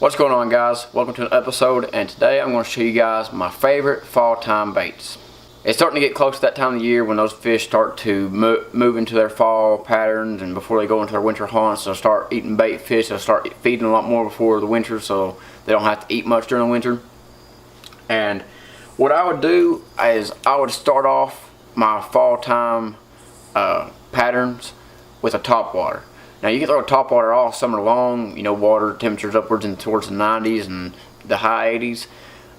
What's going on, guys? Welcome to an episode, and today I'm going to show you guys my favorite fall time baits. It's starting to get close to that time of the year when those fish start to move into their fall patterns, and before they go into their winter haunts, they'll start eating bait fish. They'll start feeding a lot more before the winter, so they don't have to eat much during the winter. And what I would do is I would start off my fall time patterns with a topwater. Now you can throw a topwater all summer long, you know, water temperatures upwards and towards the 90s and the high 80s,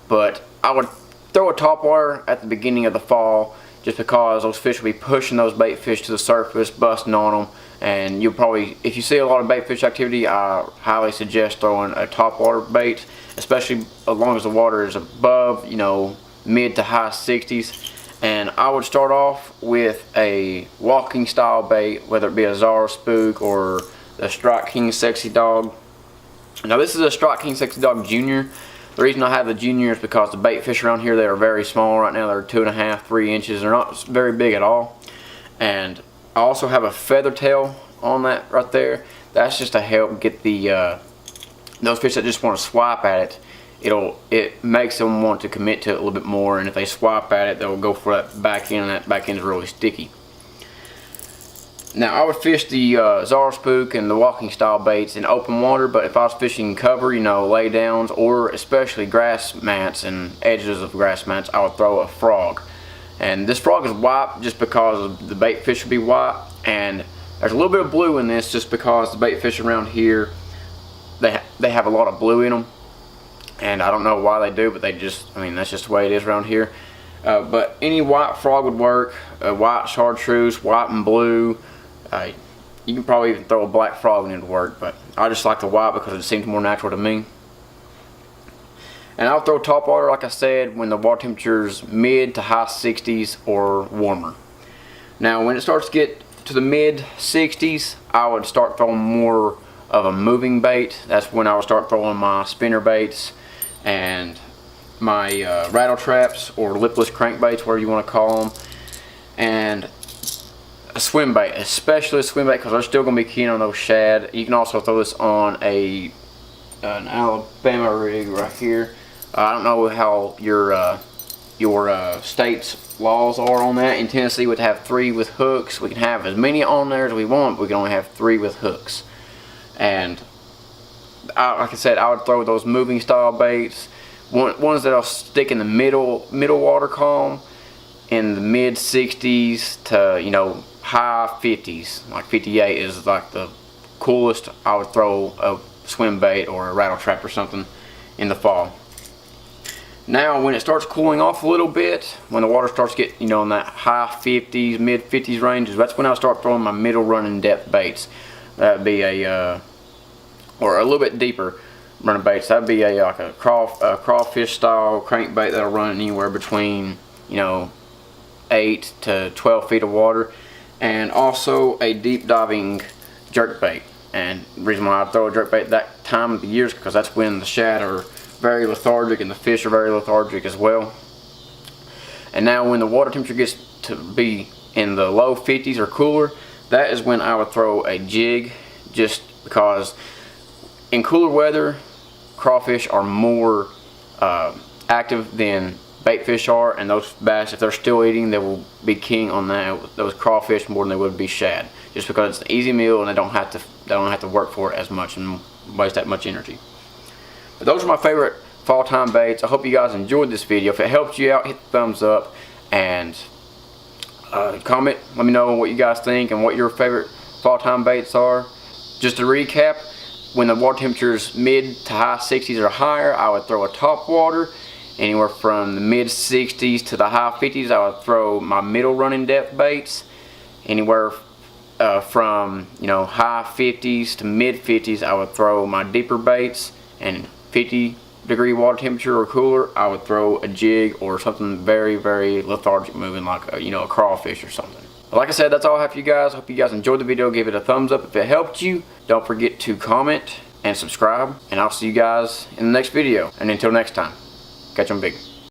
but I would throw a topwater at the beginning of the fall just because those fish will be pushing those bait fish to the surface, busting on them, and you'll probably, if you see a lot of bait fish activity, I highly suggest throwing a topwater bait, especially as long as the water is above, you know, mid to high 60s. And I would start off with a walking style bait, whether it be a Zara Spook or the Strike King Sexy Dog. Now this is a Strike King Sexy Dog Junior. The reason I have the Junior is because the bait fish around here, they are very small right now. They're 2.5, 3 inches. They're not very big at all. And I also have a feather tail on that right there. That's just to help get the those fish that just want to swipe at it. It makes them want to commit to it a little bit more, and if they swipe at it, they'll go for that back end, and that back end is really sticky. Now I would fish the Zara Spook and the walking style baits in open water, but if I was fishing cover, you know, lay downs, or especially grass mats and edges of grass mats, I would throw a frog. And this frog is white just because the bait fish will be white, and there's a little bit of blue in this just because the bait fish around here, they have a lot of blue in them. And I don't know why they do, but they just, I mean, that's just the way it is around here. But any white frog would work, white chartreuse, white and blue. You can probably even throw a black frog and it would work, but I just like the white because it seems more natural to me. And I'll throw topwater, like I said, when the water temperature's mid to high 60s or warmer. Now when it starts to get to the mid 60s, I would start throwing more of a moving bait. That's when I would start throwing my spinner baits and my rattle traps or lipless crankbaits, whatever you want to call them, and a swim bait, especially a swim bait, because they're still going to be keen on those shad. You can also throw this on an Alabama rig right here. I don't know how your state's laws are on that. In Tennessee, we'd have 3 with hooks. We can have as many on there as we want, but we can only have 3 with hooks. And like I said, I would throw those moving style baits, ones that'll stick in the middle water column, in the mid 60s to, you know, high 50s. Like 58 is like the coolest. I would throw a swim bait or a rattle trap or something in the fall. Now when it starts cooling off a little bit, when the water starts getting, you know, in that high 50s, mid 50s ranges, that's when I'll start throwing my middle running depth baits. That'd be or a little bit deeper running baits. That'd be like a crawfish style crankbait that'll run anywhere between, you know, 8 to 12 feet of water, and also a deep diving jerk bait. And the reason why I throw a jerk bait that time of the year is because that's when the shad are very lethargic and the fish are very lethargic as well. And now when the water temperature gets to be in the low 50s or cooler, that is when I would throw a jig, just because in cooler weather, crawfish are more active than bait fish are, and those bass, if they're still eating, they will be keen on those crawfish more than they would be shad, just because it's an easy meal and they don't have to work for it as much and waste that much energy. But those are my favorite fall time baits. I hope you guys enjoyed this video. If it helped you out, hit the thumbs up and comment. Let me know what you guys think and what your favorite fall time baits are. Just to recap, when the water temperature is mid to high 60s or higher, I would throw a topwater. Anywhere from the mid 60s to the high 50s, I would throw my middle running depth baits. Anywhere from, you know, high 50s to mid 50s, I would throw my deeper baits. And 50-degree water temperature or cooler, I would throw a jig or something very, very lethargic moving, like a, you know, a crawfish or something. But like I said, that's all I have for you guys. Hope you guys enjoyed the video. Give it a thumbs up if it helped you. Don't forget to comment and subscribe, and I'll see you guys in the next video. And until next time, catch 'em big.